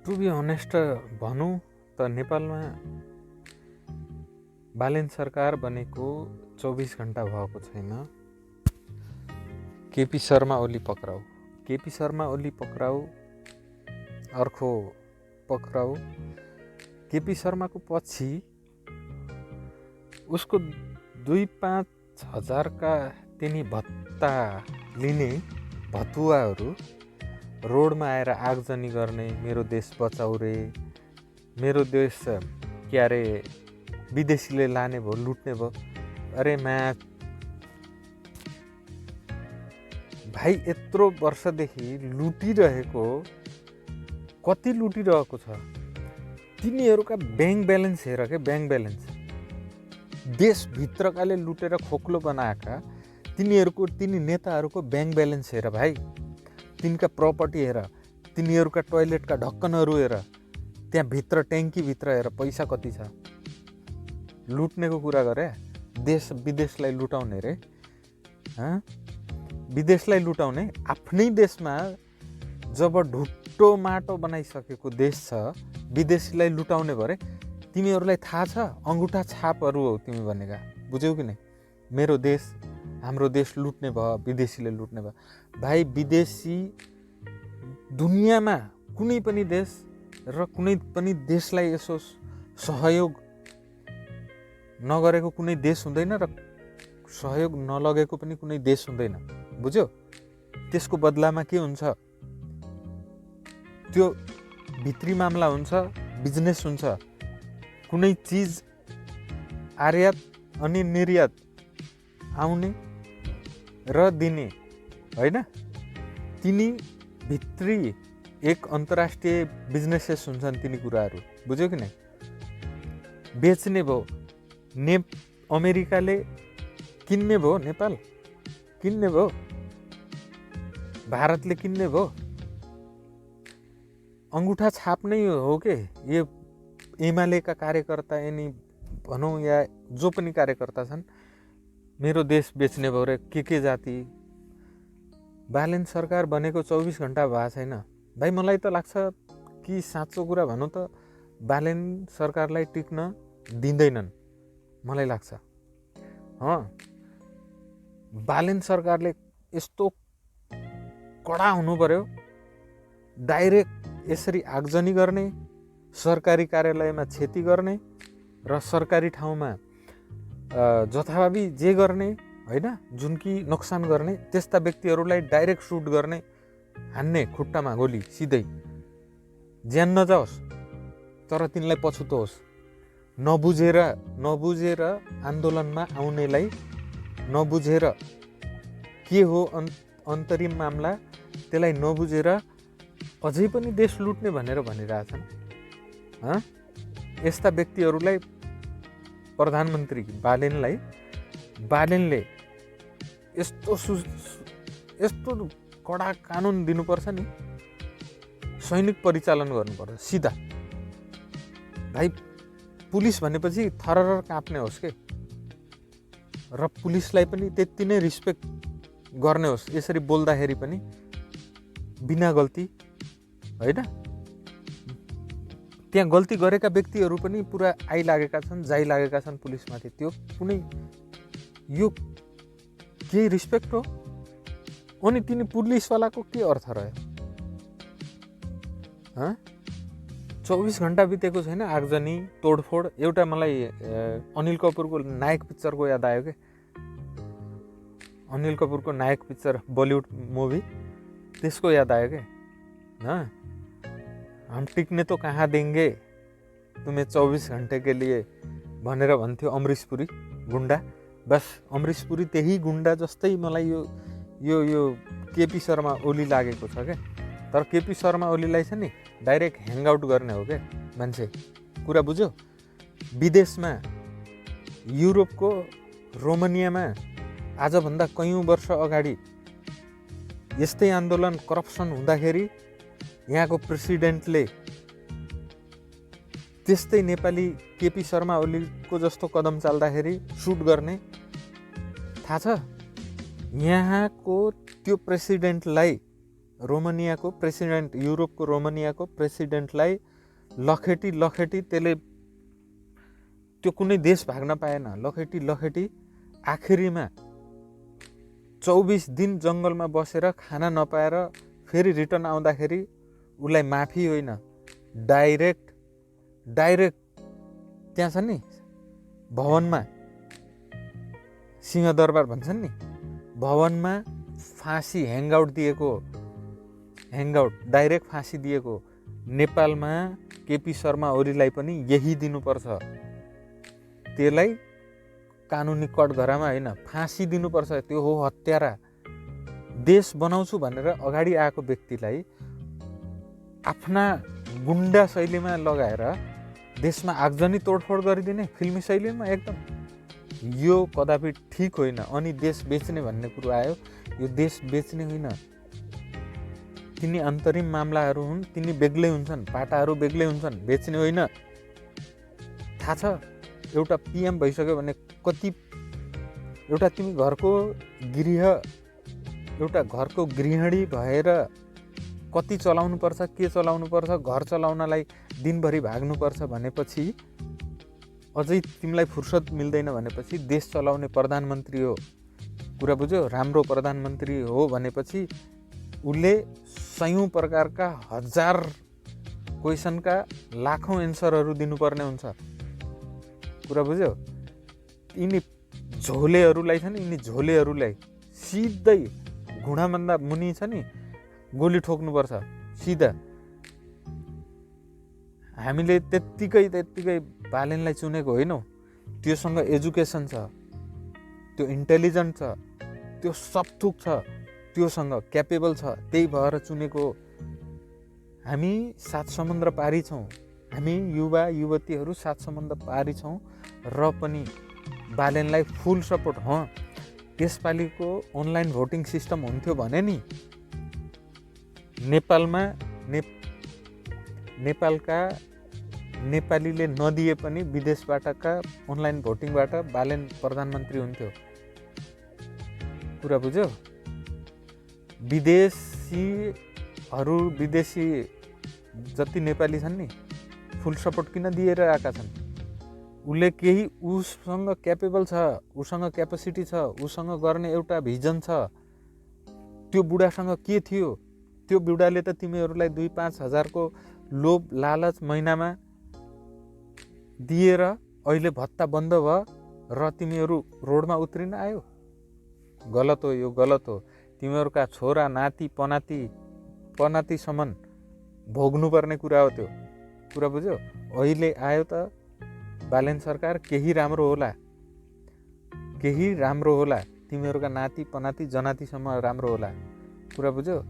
To be honest भनौँ त नेपालमा बालेन सरकार बनेको 24 घण्टा भएको छैन। केपी शर्मा ओली पक्राउ, केपी शर्मा ओली पक्राउ, अर्को पक्राउ। केपी शर्माको पछि उसको 2-5 हजारका तिनी भत्ता लिने भतुवाहरू रोडमा आएर आगजनी गर्ने, मेरो देश बचाउ रे, मेरो देश के अरे विदेशीले लाने भयो, लुट्ने भयो। अरे भाइ यत्रो वर्षदेखि लुटिरहेको, कति लुटिरहेको छ तिनीहरूका ब्याङ्क ब्यालेन्स हेर के, ब्याङ्क ब्यालेन्स देशभित्रकाले लुटेर खोक्लो बनाएका तिनी नेताहरूको ब्याङ्क ब्यालेन्स हेर भाइ, तिनका प्रपर्टी हेर, तिनीहरूका टोयलेटका ढक्कनहरू हेर, त्यहाँ भित्र ट्याङ्कीभित्र हेर पैसा कति छ। लुट्नेको कुरा गरे, देश विदेशलाई लुटाउने रे, विदेशलाई लुटाउने। आफ्नै देशमा जब ढुट्टो माटो बनाइसकेको देश छ, विदेशीलाई लुटाउने भरे। तिमीहरूलाई थाहा छ अङ्गुठा छापहरू हो तिमी भनेका, बुझ्यौ कि नै? मेरो देश, हाम्रो देश लुट्ने भयो, विदेशीले लुट्ने भयो। भाइ विदेशी दुनियाँमा कुनै पनि देश र कुनै पनि देशलाई यसो सहयोग नगरेको कुनै देश हुँदैन र सहयोग नलगेको पनि कुनै देश हुँदैन, बुझ्यौ? त्यसको बदलामा के हुन्छ? त्यो भित्री मामला हुन्छ, बिजनेस हुन्छ। कुनै चिज आयात अनि निर्यात आउने र दिने होइन, तिनी भित्री एक अन्तर्राष्ट्रिय बिजनेसेस हुन्छन् तिनी कुराहरू, बुझ्यौ कि नै? बेच्ने भयो, अमेरिकाले किन्ने भयो, नेपाल किन्ने भयो, भारतले किन्ने भयो। अङ्गुठा छाप्नै हो के यो एमालेका कार्यकर्ता यिनी भनौँ या जो पनि कार्यकर्ता छन्, मेरो देश बेच्ने भयो र के जाति। बालेन सरकार बनेको 24 घण्टा भएको छैन भाइ। मलाई त लाग्छ कि साँचो कुरा भनौँ त बालेन सरकारलाई टिक्न दिँदैनन्, मलाई लाग्छ। बालेन सरकारले यस्तो कडा हुनु पर्यो, डाइरेक्ट यसरी आगजनी गर्ने, सरकारी कार्यालयमा क्षति गर्ने र सरकारी ठाउँमा जथाभावी जे गर्ने होइन, जुन कि नोक्सान गर्ने, त्यस्ता व्यक्तिहरूलाई डाइरेक्ट सुट गर्ने, हान्ने खुट्टामा गोली सिधै, ज्यान नजाओस् तर तिनलाई पछुतो होस्। नबुझेर आन्दोलनमा आउनेलाई, नबुझेर के हो अन्तरिम मामला, त्यसलाई नबुझेर अझै पनि देश लुट्ने भनेर भनिरहेछन्। यस्ता व्यक्तिहरूलाई प्रधानमन्त्री बालेनले यस्तो कडा कानुन दिनुपर्छ नि, सैनिक परिचालन गर्नुपर्छ सिधा। भाइ पुलिस भनेपछि थरर काँप्ने होस् के, र पुलिसलाई पनि त्यति नै रिस्पेक्ट गर्ने होस्, यसरी बोल्दाखेरि पनि बिना गल्ती होइन। त्यहाँ गल्ती गरेका व्यक्तिहरू पनि पुरा आइलागेका छन्, जाइलागेका छन् पुलिसमाथि। त्यो कुनै यो केही रिस्पेक्ट हो? अनि तिनी पुलिसवालाको के अर्थ रह्यो? 24 घण्टा बितेको छैन, आगजनी, तोडफोड। एउटा मलाई अनिल कपुरको नायक पिक्चरको याद आयो के। अनिल कपुरको नायक पिक्चर, बलिउड मुभी, त्यसको याद आयो के। हम टिक्ने तो कहाँ देंगे तुम्हें 24 घण्टे के लिए भनेर भन्थ्यो अमरीश पुरी गुन्डा। बस अमरीश पुरी त्यही गुन्डा जस्तै मलाई यो केपी शर्मा ओली लागेको छ क्या। तर केपी शर्मा ओलीलाई छ नि डाइरेक्ट ह्याङआउट गर्ने हो क्या मान्छे, कुरा बुझ्यो? विदेशमा युरोपको रोमानियामा आजभन्दा कयौँ वर्ष अगाडि यस्तै आन्दोलन, करप्सन हुँदाखेरि यहाँको प्रेसिडेन्टले त्यस्तै नेपाली केपी शर्मा ओलीको जस्तो कदम चाल्दाखेरि सुट गर्ने, थाहा छ? यहाँको त्यो प्रेसिडेन्टलाई रोमानियाको प्रेसिडेन्ट, युरोपको रोमानियाको प्रेसिडेन्टलाई लखेटी त्यसले त्यो कुनै देश भाग्न पाएन, लखेटी आखिरीमा 24 दिन जङ्गलमा बसेर खाना नपाएर फेरि रिटर्न आउँदाखेरि उसलाई माफी होइन, डाइरेक्ट त्यहाँ छ नि भवनमा, सिंहदरबार भन्छन् नि, भवनमा फाँसी ह्याङ्गआउट डाइरेक्ट फाँसी दिएको। नेपालमा केपी शर्मा ओलीलाई पनि यही दिनुपर्छ, त्यसलाई कानुनी कठघरामा होइन, फाँसी दिनुपर्छ। त्यो हो हत्यारा। देश बनाउँछु भनेर अगाडि आएको व्यक्तिलाई आफ्ना गुन्डा शैलीमा लगाएर देशमा आगजनी तोडफोड गरिदिने फिल्मी शैलीमा एकदम, यो कदापि ठिक होइन। अनि देश बेच्ने भन्ने कुरो आयो, यो देश बेच्ने होइन, तिनी अन्तरिम मामलाहरू हुन्, तिनी बेग्लै हुन्छन्, पाटाहरू बेग्लै हुन्छन्, बेच्ने होइन। थाहा छ, एउटा पिएम भइसक्यो भने कति, एउटा तिमी एउटा घरको गृहिणी भएर कति चलाउनुपर्छ, के चलाउनुपर्छ, घर चलाउनलाई दिनभरि भाग्नुपर्छ भनेपछि, अझै तिमीलाई फुर्सद मिल्दैन भनेपछि देश चलाउने प्रधानमन्त्री हो, कुरा बुझ्यो, राम्रो प्रधानमन्त्री हो भनेपछि उसले 100 प्रकारका 1000 क्वेसनका लाखौँ एन्सरहरू दिनुपर्ने हुन्छ, कुरा बुझ्यो। यिनी झोलेहरूलाई छ नि, यिनी झोलेहरूलाई सिधै घुँडाभन्दा मुनि छ नि गोली ठोक्नुपर्छ सिधा। हामीले त्यत्तिकै बालेनलाई चुनेको होइनौँ, त्योसँग एजुकेसन छ, त्यो इन्टेलिजेन्ट छ, त्यो सब थुक छ, त्योसँग क्यापेबल छ, त्यही भएर चुनेको। हामी 7 समुद्र पारी छौँ, हामी युवा युवतीहरू 7 समुद्र पारी छौँ र पनि बालेनलाई फुल सपोर्ट। यसपालिको अनलाइन भोटिङ सिस्टम हुन्थ्यो भने नि नेपालमा नेपालका नेपालीले नदिए पनि विदेशबाटका अनलाइन भोटिङबाट बालेन प्रधानमन्त्री हुन्थ्यो, कुरा बुझ्यो। विदेशी जति नेपाली छन् नि फुल सपोर्ट किन दिएर आएका छन्? उसले केही, उसँग क्यापेबल छ, उसँग क्यापेसिटी छ, उसँग गर्ने एउटा भिजन छ। त्यो बुढासँग के थियो? त्यो बुढाले त तिमीहरूलाई 2-5 हजारको लोभ लालच महिनामा दिएर अहिले भत्ता बन्द भयो र तिमीहरू रोडमा उत्रिन आयो। गलत हो, यो गलत हो। तिमीहरूका छोरा नाति पनातिसम्म भोग्नुपर्ने कुरा हो त्यो, कुरा बुझ्यो। अहिले आयो त बालेन सरकार, केही राम्रो होला, तिमीहरूका नाति पनाति जनातिसम्म राम्रो होला, कुरा बुझ्यो।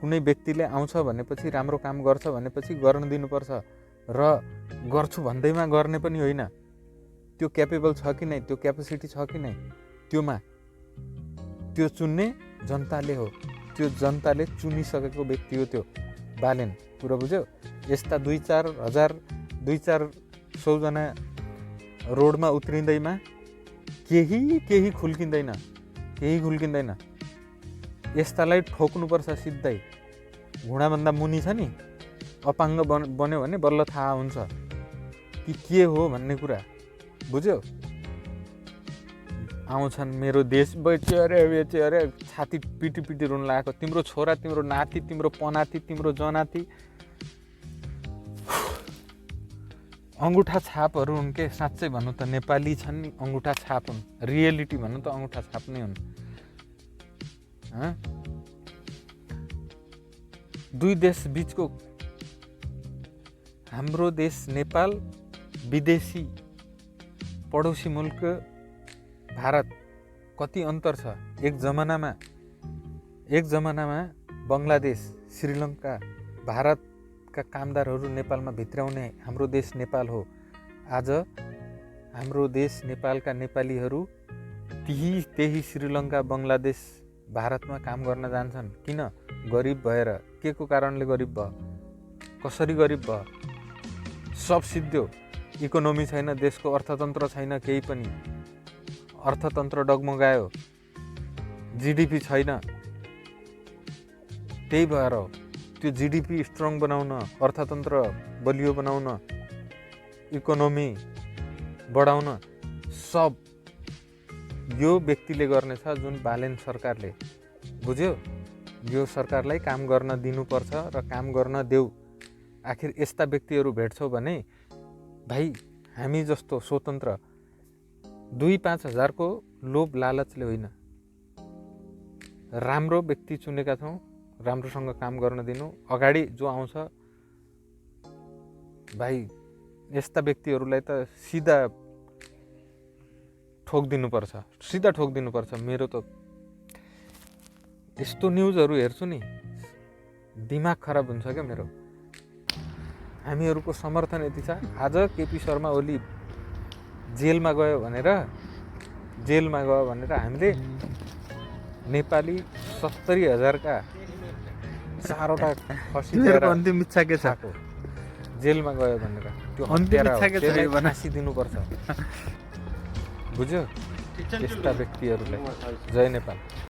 कुनै व्यक्तिले आउँछ भनेपछि, राम्रो काम गर्छ भनेपछि गर्न दिनुपर्छ र गर्छु भन्दैमा गर्ने पनि होइन। त्यो क्यापेबल छ कि नै, त्यो क्यापेसिटी छ कि नै, त्यो चुन्ने जनताले हो, त्यो जनताले चुनिसकेको व्यक्ति हो त्यो बालेन, कुरा बुझ्यो। यस्ता 2-4 जना रोडमा उत्रिँदैमा केही खुल्किँदैन। यस्तालाई ठोक्नुपर्छ सिधै। घुँडाभन्दा मुनि छ नि, अपाङ्ग बन्यो भने बल्ल थाहा हुन्छ कि के हो भन्ने कुरा, बुझ्यो। आउँछन्, मेरो देश बेच्यो अरे, छाती पिटी रुन लागेको। तिम्रो छोरा, तिम्रो नाति, तिम्रो पनाति, तिम्रो जनाति अङ्गुठा छापहरू हुन् के? साँच्चै भन्नु त नेपाली छन् नि अङ्गुठा छाप हुन्, रियलिटी भन्नु त अङ्गुठा छाप नै हुन्। दुई देश बिचको, हाम्रो देश नेपाल, विदेशी पडोसी मुल्क भारत, कति अन्तर छ। एक जमानामा बङ्गलादेश, श्रीलङ्का, भारतका कामदारहरू नेपालमा भित्राउने हाम्रो देश नेपाल हो। आज हाम्रो देश नेपालका नेपालीहरू त्यही श्रीलङ्का, बङ्गलादेश, भारतमा काम गर्न जान्छन्। किन? गरिब भएर। के को कारणले गरिब भयो? कसरी गरिब भयो? सब सिद्धियो। इकोनोमी छैन, देशको अर्थतन्त्र छैन, केही पनि अर्थतन्त्र डगमगायो, जिडिपी छैन, त्यही भएर त्यो जिडिपी स्ट्रङ बनाउन, अर्थतन्त्र बलियो बनाउन, इकोनोमी बढाउन सब यो व्यक्तिले गर्नेछ जुन बालेन सरकारले। बुझ्यो? यो सरकारलाई काम गर्न दिनुपर्छ र काम गर्न देऊ। आखिर यस्ता व्यक्तिहरू भेट्छौ भने भाइ हामी जस्तो स्वतन्त्र 2-5 हजारको लोभ लालचले होइन, राम्रो व्यक्ति चुनेका छौँ, राम्रोसँग काम गर्न दिनु। अगाडि जो आउँछ भाइ यस्ता व्यक्तिहरूलाई त सिधा ठोकिदिनुपर्छ। मेरो त यस्तो न्युजहरू हेर्छु नि दिमाग खराब हुन्छ क्या मेरो। हामीहरूको समर्थन यति छ। आज केपी शर्मा ओली जेलमा गयो भनेर हामीले नेपाली 70,000 का 4वटा खसी अन्तिम इच्छा के छ? जेलमा गयो भनेर त्यो अन्तिम इच्छा के छ? फाँसी दिनुपर्छ। बुझ्यो? यस्ता व्यक्तिहरूलाई जय नेपाल।